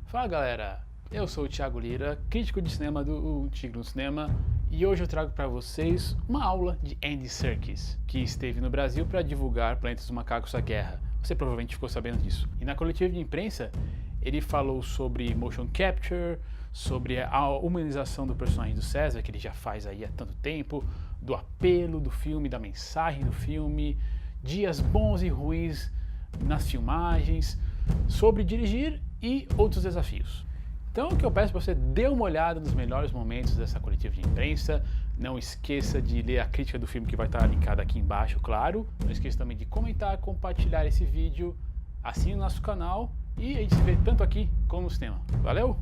Fala galera, eu sou o Tiago Lira, crítico de cinema do Tigre no Cinema, e hoje eu trago para vocês uma aula de Serkis, que esteve no Brasil para divulgar Planeta dos Macacos, a Guerra. Você provavelmente ficou sabendo disso. E na coletiva de imprensa, ele falou sobre motion capture, sobre a humanização do personagem do César, que ele já faz aí há tanto tempo, do apelo do filme, da mensagem do filme, dias bons e ruins nas filmagens, sobre dirigir e outros desafios. Então o que eu peço para você dê uma olhada nos melhores momentos dessa coletiva de imprensa. Não esqueça de ler a crítica do filme que vai estar linkada aqui embaixo, claro. Não esqueça também de comentar, compartilhar esse vídeo, assine o nosso canal e a gente se vê tanto aqui como no cinema. Valeu!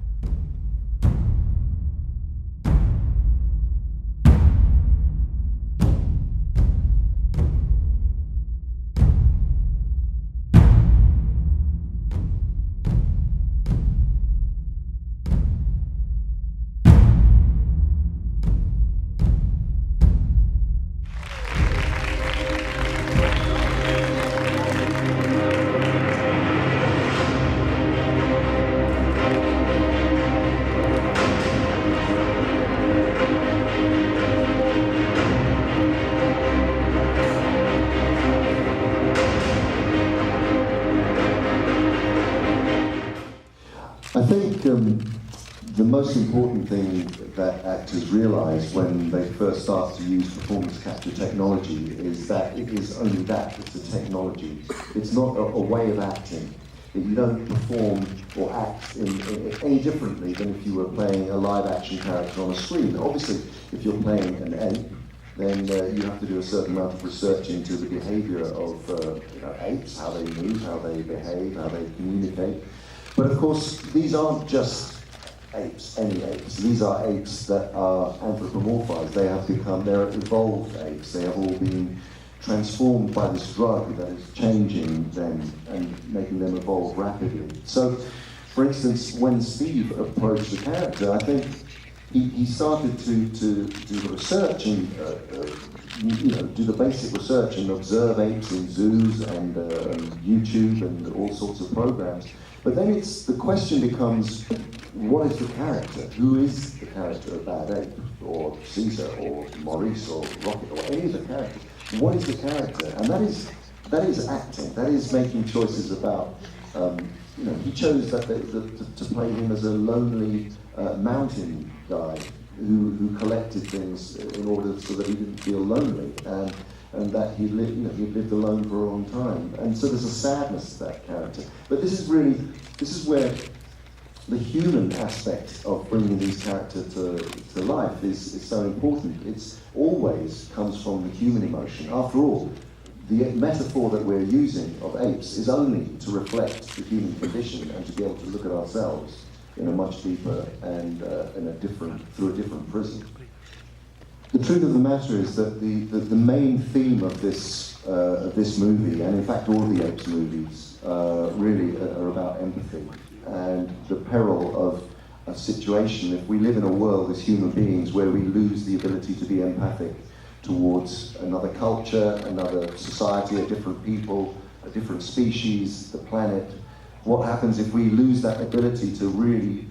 I think the most important thing that actors realise when they first start to use performance capture technology is that it is only that, it's a technology. It's not a way of acting. You don't perform or act in any differently than if you were playing a live action character on a screen. Obviously, if you're playing an ape, then you have to do a certain amount of research into the behaviour of apes, how they move, how they behave, how they communicate. But of course, these aren't just apes, any apes. These are apes that are anthropomorphized. They have become, they're evolved apes. They have all been transformed by this drug that is changing them and making them evolve rapidly. So, for instance, when Steve approached the character, I think he started to do the research and do the basic research and observe apes in zoos and YouTube and all sorts of programs. But then the question becomes, what is the character? Who is the character of Bad Ape, or Caesar, or Maurice, or Rocket, or any of the characters? What is the character? And that is acting. That is making choices about. He chose to play him as a lonely mountain guy who collected things in order so that he didn't feel lonely, and that he'd lived alone for a long time. And so there's a sadness to that character. But this is where the human aspect of bringing these characters to life is so important. It's always comes from the human emotion. After all, the metaphor that we're using of apes is only to reflect the human condition and to be able to look at ourselves in a much deeper and through a different prism. The truth of the matter is that the main theme of this movie, and in fact all the Apes movies, really are about empathy and the peril of a situation if we live in a world as human beings where we lose the ability to be empathic towards another culture, another society, a different people, a different species, the planet. What happens if we lose that ability to really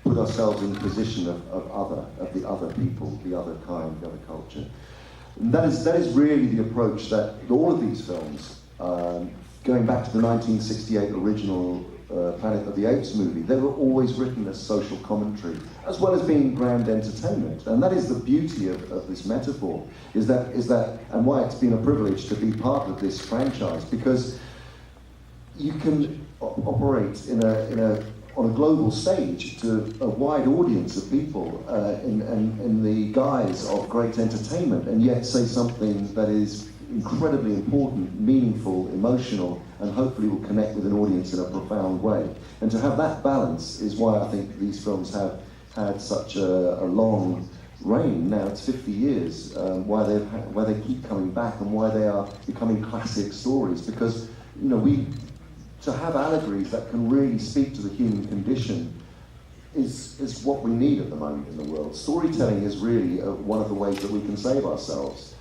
put ourselves in the position of the other people, the other kind, the other culture? And that is really the approach that all of these films, going back to the 1968 original Planet of the Apes movie, they were always written as social commentary, as well as being grand entertainment. And that is the beauty of this metaphor, is that, and why it's been a privilege to be part of this franchise, because you can operate on a global stage to a wide audience of people in the guise of great entertainment, and yet say something that is incredibly important, meaningful, emotional, and hopefully will connect with an audience in a profound way. And to have that balance is why I think these films have had such a long reign. Now it's 50 years, why they keep coming back and why they are becoming classic stories, because to have allegories that can really speak to the human condition is what we need at the moment in the world. Storytelling is really one of the ways that we can save ourselves.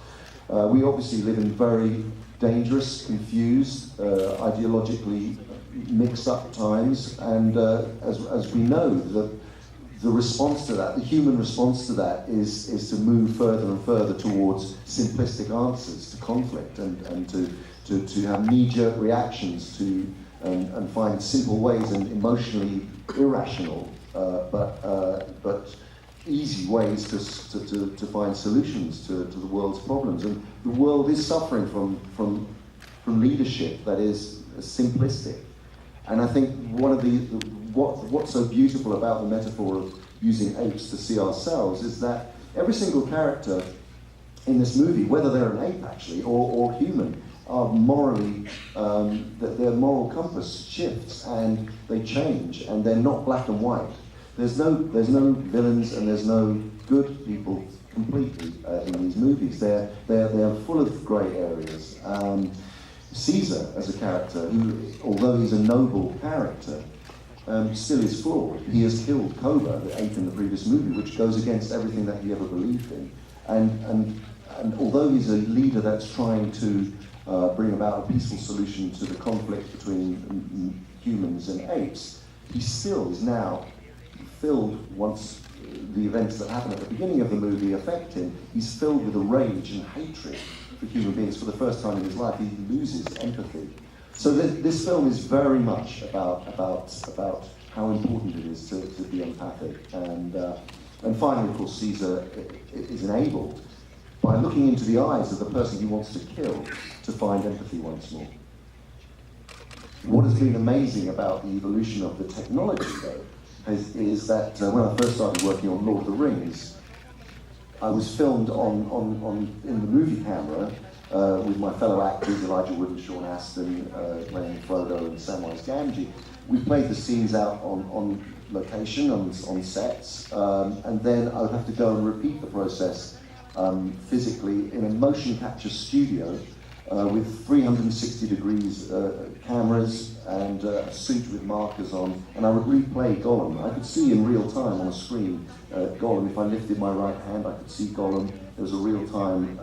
We obviously live in very dangerous, confused, ideologically mixed up at times, and as we know, the response to that, the human response to that, is to move further and further towards simplistic answers to conflict, and to have knee-jerk reactions to and find simple ways and emotionally irrational but easy ways to find solutions to the world's problems. And the world is suffering from leadership that is simplistic. And I think one of what's so beautiful about the metaphor of using apes to see ourselves is that every single character in this movie, whether they're an ape actually or human, are morally, their moral compass shifts and they change, and they're not black and white. There's no villains and there's no good people completely in these movies. They're full of grey areas. Caesar as a character, who, although he's a noble character, still is flawed. He has killed Cobra, the ape in the previous movie, which goes against everything that he ever believed in. And although he's a leader that's trying to bring about a peaceful solution to the conflict between humans and apes, he still is now filled, once the events that happen at the beginning of the movie affect him, he's filled with a rage and hatred for human beings. For the first time in his life, he loses empathy. So this film is very much about how important it is to be empathic. And finally, of course, Caesar is enabled by looking into the eyes of the person he wants to kill to find empathy once more. What has been amazing about the evolution of the technology, though, is that when I first started working on Lord of the Rings, I was filmed in the movie camera with my fellow actors, Elijah Wood and Sean Astin, playing Frodo and Samwise Gamgee. We played the scenes out on location, on sets, and then I would have to go and repeat the process physically in a motion capture studio with 360 degrees cameras and a suit with markers on, and I would replay Gollum. I could see in real time on a screen Gollum. If I lifted my right hand, I could see Gollum. There was a real time,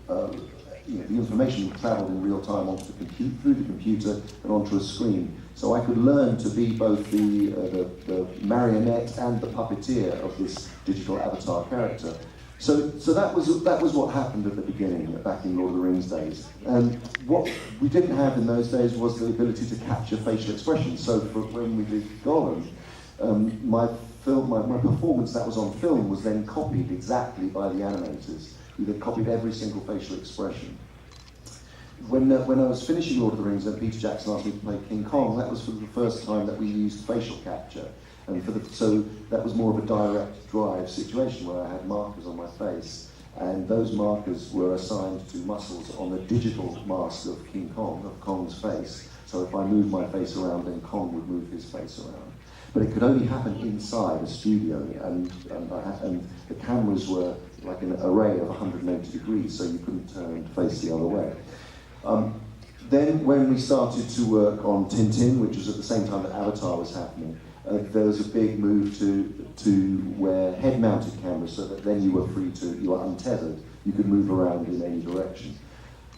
the information travelled in real time through the computer and onto a screen. So I could learn to be both the marionette and the puppeteer of this digital avatar character. So that was what happened at the beginning, back in Lord of the Rings days. And what we didn't have in those days was the ability to capture facial expressions. So when we did Gollum, my performance that was on film was then copied exactly by the animators, who had copied every single facial expression. When I was finishing Lord of the Rings and Peter Jackson asked me to play King Kong, that was for the first time that we used facial capture. And so that was more of a direct drive situation where I had markers on my face, and those markers were assigned to muscles on the digital mask of King Kong, of Kong's face. So if I moved my face around, then Kong would move his face around. But it could only happen inside a studio, and the cameras were like an array of 180 degrees, so you couldn't turn and face the other way. Then when we started to work on Tintin, which was at the same time that Avatar was happening, there was a big move to wear head-mounted cameras, so that then you were untethered, you could move around in any direction.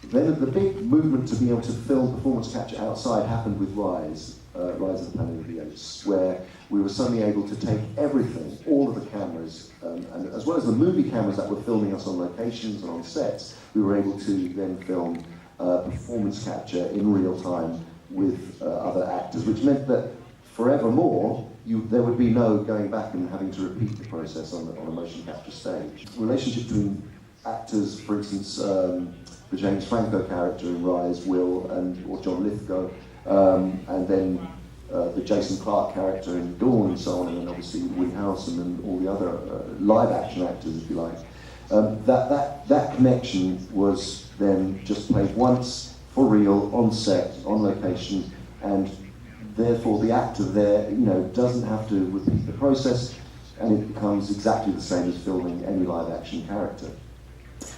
Then the big movement to be able to film performance capture outside happened with Rise of the Planet of the Apes, where we were suddenly able to take everything, all of the cameras, and as well as the movie cameras that were filming us on locations and on sets, we were able to then film performance capture in real time with other actors, which meant that forevermore, there would be no going back and having to repeat the process on a motion capture stage. The relationship between actors, for instance, the James Franco character in Rise, Will, or John Lithgow, and then the Jason Clarke character in Dawn and so on, and then obviously Woody Harrelson and all the other live-action actors, if you like. That connection was then just played once, for real, on set, on location, and therefore the actor there, doesn't have to repeat the process, and it becomes exactly the same as filming any live-action character.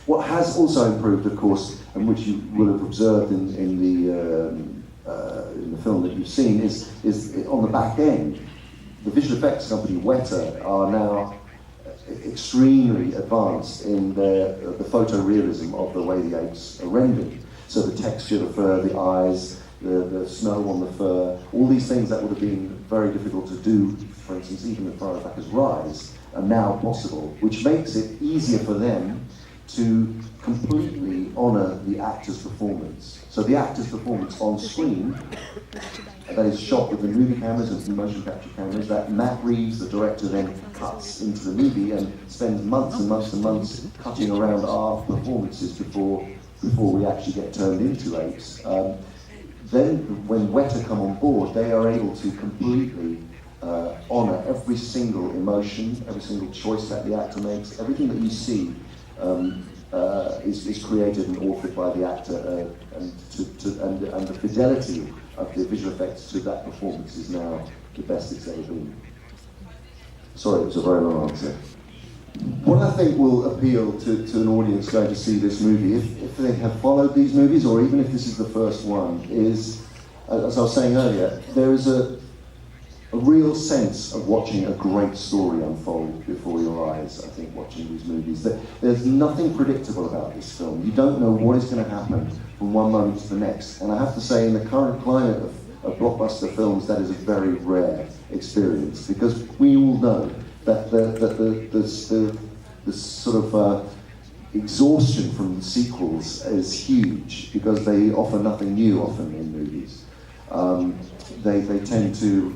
What has also improved, of course, and which you will have observed in the film that you've seen, is on the back end. The visual effects company Weta are now extremely advanced in the photorealism of the way the apes are rendered. So the texture, the fur, the eyes, the snow on the fur, all these things that would have been very difficult to do, for instance, even as far back as Rise, are now possible, which makes it easier for them to completely honour the actor's performance. So the actor's performance on screen, that is shot with the movie cameras and some motion capture cameras, that Matt Reeves, the director, then cuts into the movie and spends months and months and months cutting around our performances before we actually get turned into apes. Then when Weta come on board, they are able to completely honour every single emotion, every single choice that the actor makes. Everything that you see is created and authored by the actor, and the fidelity of the visual effects to that performance is now the best it's ever been. Sorry, it was a very long answer. What I think will appeal to an audience going to see this movie, if they have followed these movies, or even if this is the first one, is, as I was saying earlier, there is a real sense of watching a great story unfold before your eyes, I think, watching these movies. There's nothing predictable about this film. You don't know what is going to happen from one moment to the next. And I have to say, in the current climate of blockbuster films, that is a very rare experience, because we all know that the sort of exhaustion from sequels is huge, because they offer nothing new often in movies. They tend to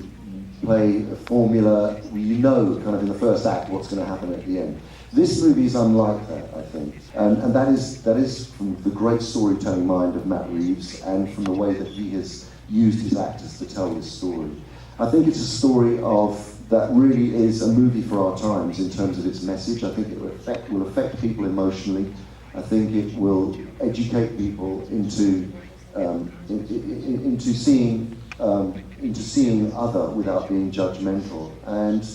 play a formula, you know, kind of in the first act what's going to happen at the end. This movie is unlike that, I think, and that is from the great storytelling mind of Matt Reeves and from the way that he has used his actors to tell this story. I think it's a story that really is a movie for our times in terms of its message. I think it will affect people emotionally. I think it will educate people into seeing other without being judgmental. And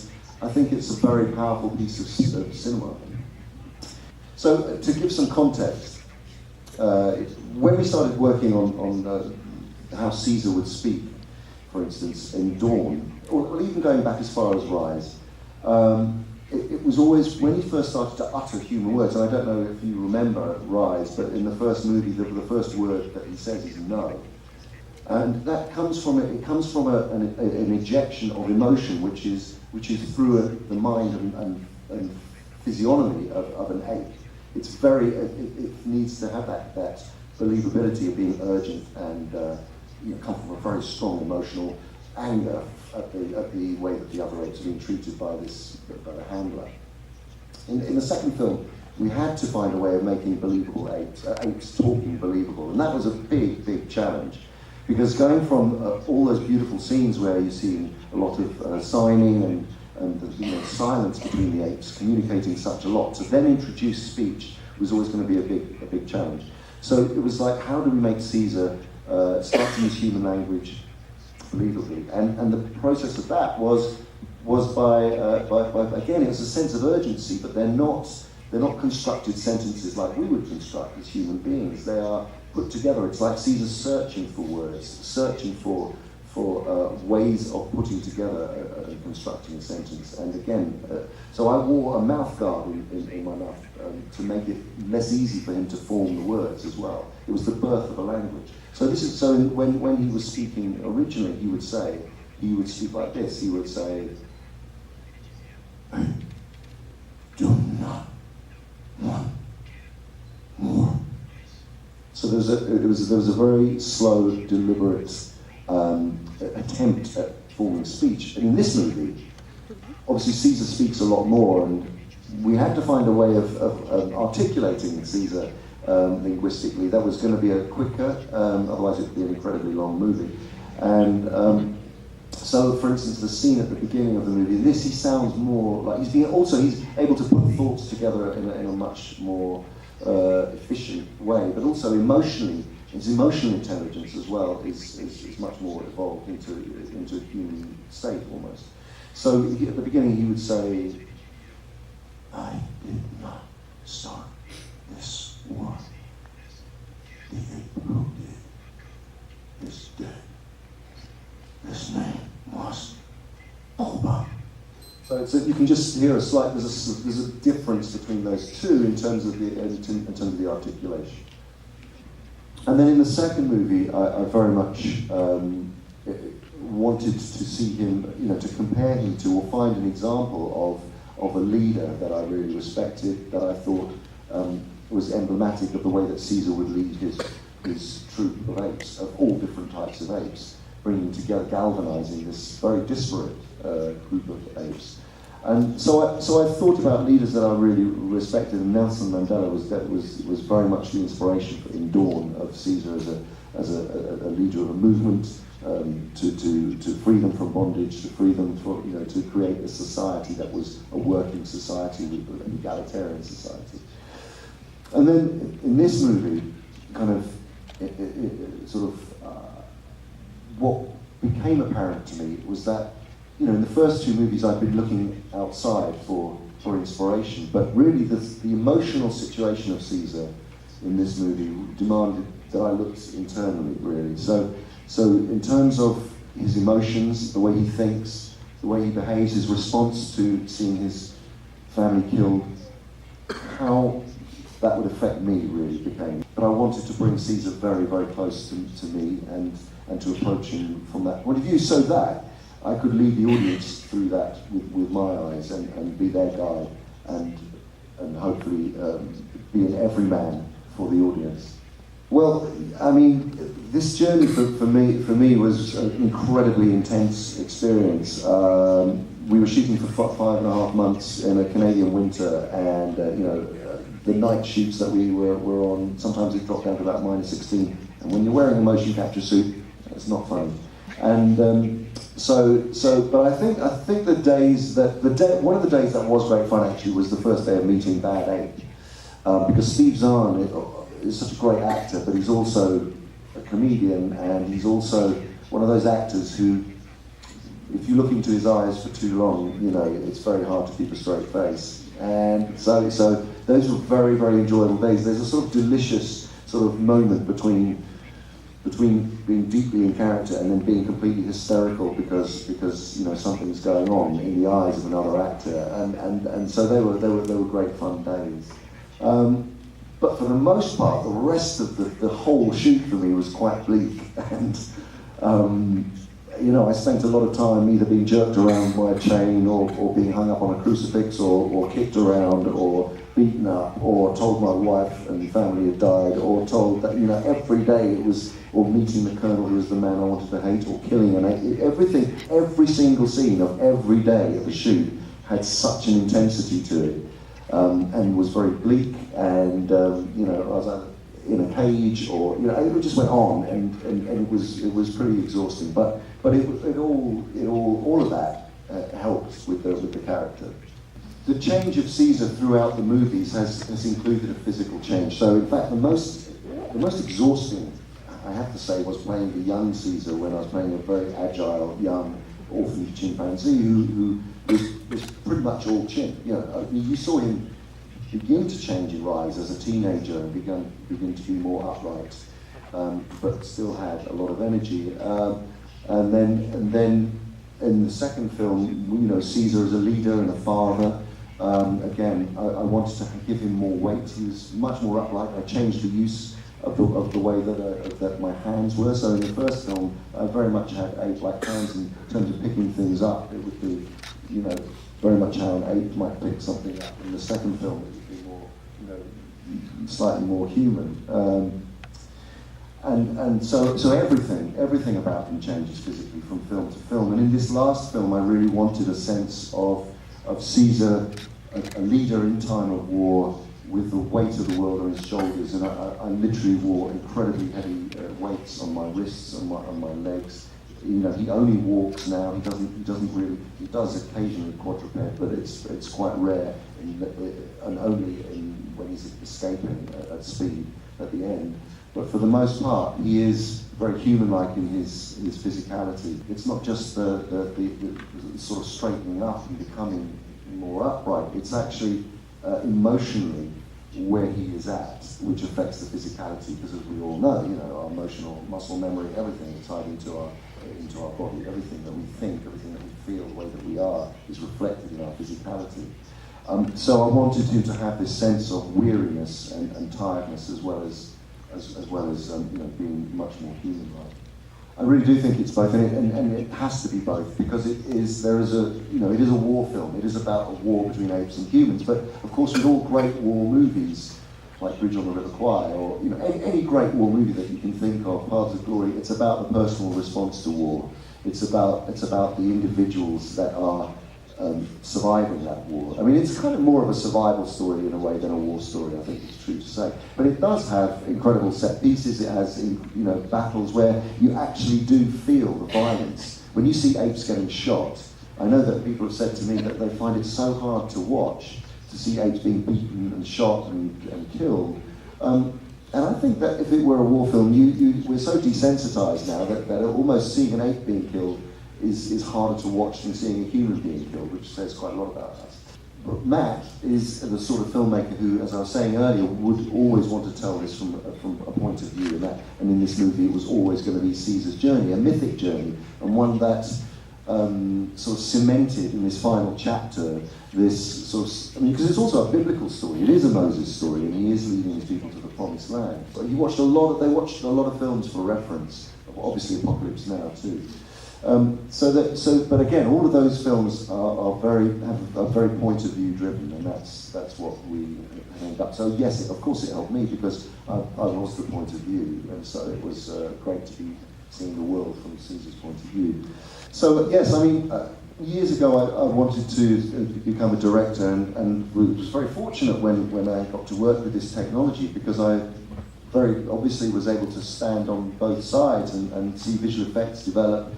I think it's a very powerful piece of cinema. So to give some context, when we started working on how Caesar would speak, for instance, in Dawn, or even going back as far as Rise, it was always, when he first started to utter human words, and I don't know if you remember Rise, but in the first movie, the first word that he says is no. And that comes from an injection of emotion, which is through the mind and physiognomy of an ape. It's it needs to have that believability of being urgent and come from a very strong emotional anger at the way that the other apes are being treated by the handler. In the second film, we had to find a way of making believable apes talking believable, and that was a big challenge. Because going from all those beautiful scenes where you see a lot of signing and the silence between the apes communicating such a lot, to then introduce speech was always going to be a big challenge. So it was like, how do we make Caesar start to use human language believably? And the process of that was by again, it was a sense of urgency, but they're not constructed sentences like we would construct as human beings. They are put together. It's like Caesar searching for words, searching for ways of putting together and constructing a sentence. And again, so I wore a mouth guard in my mouth to make it less easy for him to form the words as well. It was the birth of a language. So when he was speaking originally, he would speak like this. He would say, "I do not want more." So there was a very slow, deliberate attempt at forming speech. And in this movie, obviously Caesar speaks a lot more, and we had to find a way of articulating Caesar linguistically. That was going to be a quicker, otherwise it would be an incredibly long movie. And so, for instance, the scene at the beginning of the movie, he sounds more like he's able to put thoughts together in a much more efficient way, but also emotionally, his emotional intelligence as well is much more evolved into a human state almost. So at the beginning he would say, "I did not start this war. The ape who did is dead. His name was Paulo." So you can just hear there's a difference between those two in terms of the articulation. And then in the second movie, I very much wanted to see him, to compare him to, or find an example of a leader that I really respected, that I thought was emblematic of the way that Caesar would lead his troop of apes, of all different types of apes, bringing together, galvanizing this very disparate group of apes. And so I thought about leaders that I really respected, and Nelson Mandela was very much the inspiration in Dawn of Caesar as a leader of a movement to free them from bondage, to free them to create a society that was a working society, an egalitarian society. And then in this movie, kind of what became apparent to me was that, in the first two movies I'd been looking outside for inspiration, but really the emotional situation of Caesar in this movie demanded that I looked internally, really. So in terms of his emotions, the way he thinks, the way he behaves, his response to seeing his family killed, how that would affect me really became. But I wanted to bring Caesar very, very close to me and to approach him from that point of view, so that I could lead the audience through that with my eyes and be their guide and hopefully be an everyman for the audience. Well, I mean, this journey for me was an incredibly intense experience. We were shooting for 5.5 months in a Canadian winter, and the night shoots that we were on, sometimes it dropped down to about -16, and when you're wearing a motion capture suit, it's not fun. And but I think one of the days that was great fun actually was the first day of meeting Bad Ape, because Steve Zahn is such a great actor, but he's also a comedian, and he's also one of those actors who, if you look into his eyes for too long, it's very hard to keep a straight face. And so those were very, very enjoyable days. There's a sort of delicious sort of moment between being deeply in character and then being completely hysterical because something's going on in the eyes of another actor, and so they were great fun days. But for the most part, the rest of the whole shoot for me was quite bleak, and I spent a lot of time either being jerked around by a chain or being hung up on a crucifix or kicked around or beaten up or told my wife and family had died, or told that every day it was, or meeting the colonel who was the man I wanted to hate, or killing an ape. Every single scene of every day of the shoot had such an intensity to it, and was very bleak, and I was in a cage, or it just went on, and it was pretty exhausting. But all of that helped with the character. The change of Caesar throughout the movies has included a physical change. So in fact, the most exhausting, I have to say, was playing the young Caesar, when I was playing a very agile young orphan chimpanzee who was pretty much all chin. You saw him begin to change and rise as a teenager and begin to be more upright, but still had a lot of energy. And then in the second film, Caesar as a leader and a father. Again, I wanted to give him more weight. He was much more upright. I changed the use of the way that my hands were. So in the first film, I very much had ape-like hands in terms of picking things up. It would be, very much how an ape might pick something up. In the second film, it would be more, slightly more human. And so everything about him changes physically from film to film. And in this last film, I really wanted a sense of Caesar, a leader in time of war, with the weight of the world on his shoulders, and I literally wore incredibly heavy weights on my wrists, on my legs. He only walks now. He does occasionally quadruped, but it's quite rare, and only when he's escaping at speed at the end. But for the most part, he is very human-like in his physicality. It's not just the sort of straightening up and becoming more upright. It's actually emotionally where he is at, which affects the physicality, because as we all know, our emotional muscle memory, everything is tied into our body. Everything that we think, everything that we feel, the way that we are, is reflected in our physicality. So I wanted him to have this sense of weariness and tiredness, as well as as well as being much more human-like. I really do think it's both, and it has to be both, because it is a war film. It is about a war between apes and humans. But of course, with all great war movies, like Bridge on the River Kwai, or any great war movie that you can think of, Paths of Glory, it's about the personal response to war. It's about the individuals that are surviving that war. I mean, it's kind of more of a survival story in a way than a war story, I think it's true to say. But it does have incredible set pieces. It has, battles where you actually do feel the violence. When you see apes getting shot, I know that people have said to me that they find it so hard to watch, to see apes being beaten and shot and killed. And I think that if it were a war film, we're so desensitized now that almost seeing an ape being killed is harder to watch than seeing a human being killed, which says quite a lot about us. But Matt is the sort of filmmaker who, as I was saying earlier, would always want to tell this from a point of view, and in this movie it was always going to be Caesar's journey, a mythic journey, and one that sort of cemented in this final chapter this sort of, because it's also a biblical story. It is a Moses story, and he is leading his people to the promised land. But they watched a lot of films for reference, obviously Apocalypse Now too. But again, all of those films are very point of view driven, and that's what we end up. So yes, of course it helped me because I was the point of view, and so it was great to be seeing the world from Caesar's point of view. So yes, I mean, years ago I wanted to become a director, and was very fortunate when I got to work with this technology, because I very obviously was able to stand on both sides and see visual effects develop,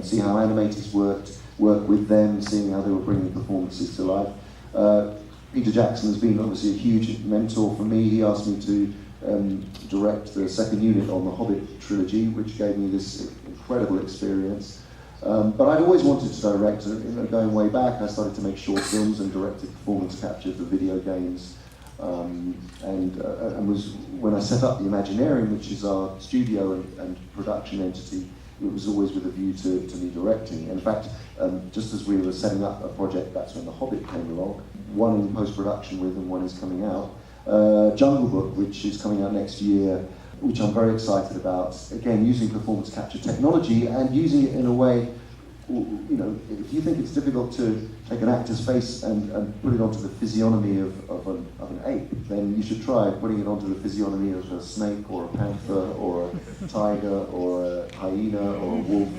see how animators work with them, seeing how they were bringing performances to life. Peter Jackson has been obviously a huge mentor for me. He asked me to direct the second unit on the Hobbit trilogy, which gave me this incredible experience. But I'd always wanted to direct. Going way back, I started to make short films and directed performance capture for video games. And was when I set up the Imaginarium, which is our studio and production entity, it was always with a view to me directing. In fact, just as we were setting up a project, that's when The Hobbit came along. One in post-production with, and one is coming out. Jungle Book, which is coming out next year, which I'm very excited about. Again, using performance capture technology and using it in a way, if you think it's difficult to take an actor's face and put it onto the physiognomy of an ape, then you should try putting it onto the physiognomy of a snake or a panther or a tiger or a hyena or a wolf.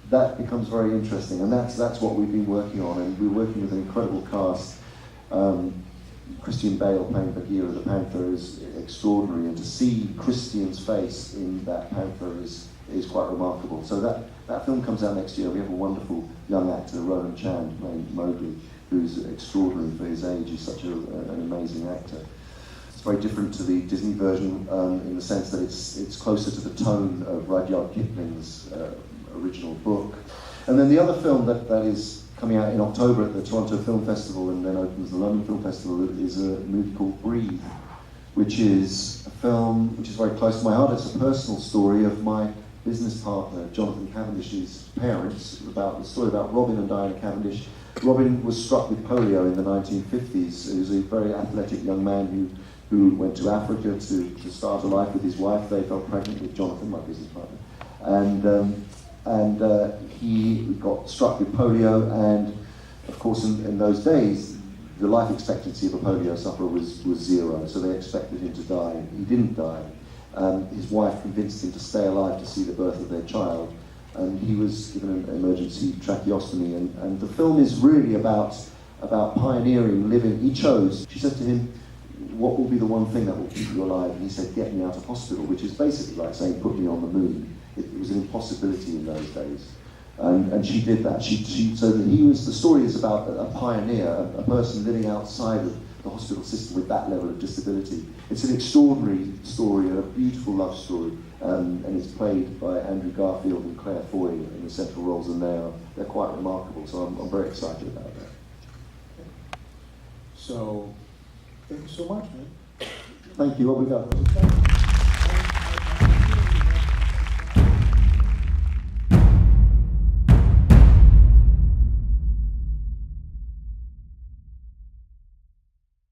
That becomes very interesting, and that's what we've been working on, and we're working with an incredible cast. Christian Bale playing Bagheera the panther is extraordinary, and to see Christian's face in that panther is quite remarkable. So that film comes out next year. We have a wonderful young actor, Rowan Chan, playing Mowgli, who's extraordinary for his age. He's such an amazing actor. It's very different to the Disney version in the sense that it's closer to the tone of Rudyard Kipling's original book. And then the other film that is coming out in October at the Toronto Film Festival and then opens the London Film Festival is a movie called Breathe, which is a film which is very close to my heart. It's a personal story of my business partner, Jonathan Cavendish's parents, about the story about Robin and Diana Cavendish. Robin was struck with polio in the 1950s. He was a very athletic young man who went to Africa to start a life with his wife. They fell pregnant with Jonathan, my business partner. And he got struck with polio, and of course in those days the life expectancy of a polio sufferer was 0, so they expected him to die. He didn't die. His wife convinced him to stay alive to see the birth of their child, and he was given an emergency tracheostomy, and the film is really about pioneering, living. He chose, she said to him, what will be the one thing that will keep you alive? And he said, get me out of hospital, which is basically like saying, put me on the moon. It was an impossibility in those days. And she did that. So that the story is about a pioneer, a person living outside of the hospital system with that level of disability. It's an extraordinary story and a beautiful love story, and it's played by Andrew Garfield and Claire Foy in the central roles, and they're quite remarkable. So I'm very excited about that. So, thank you so much, man. Thank you. Obrigado.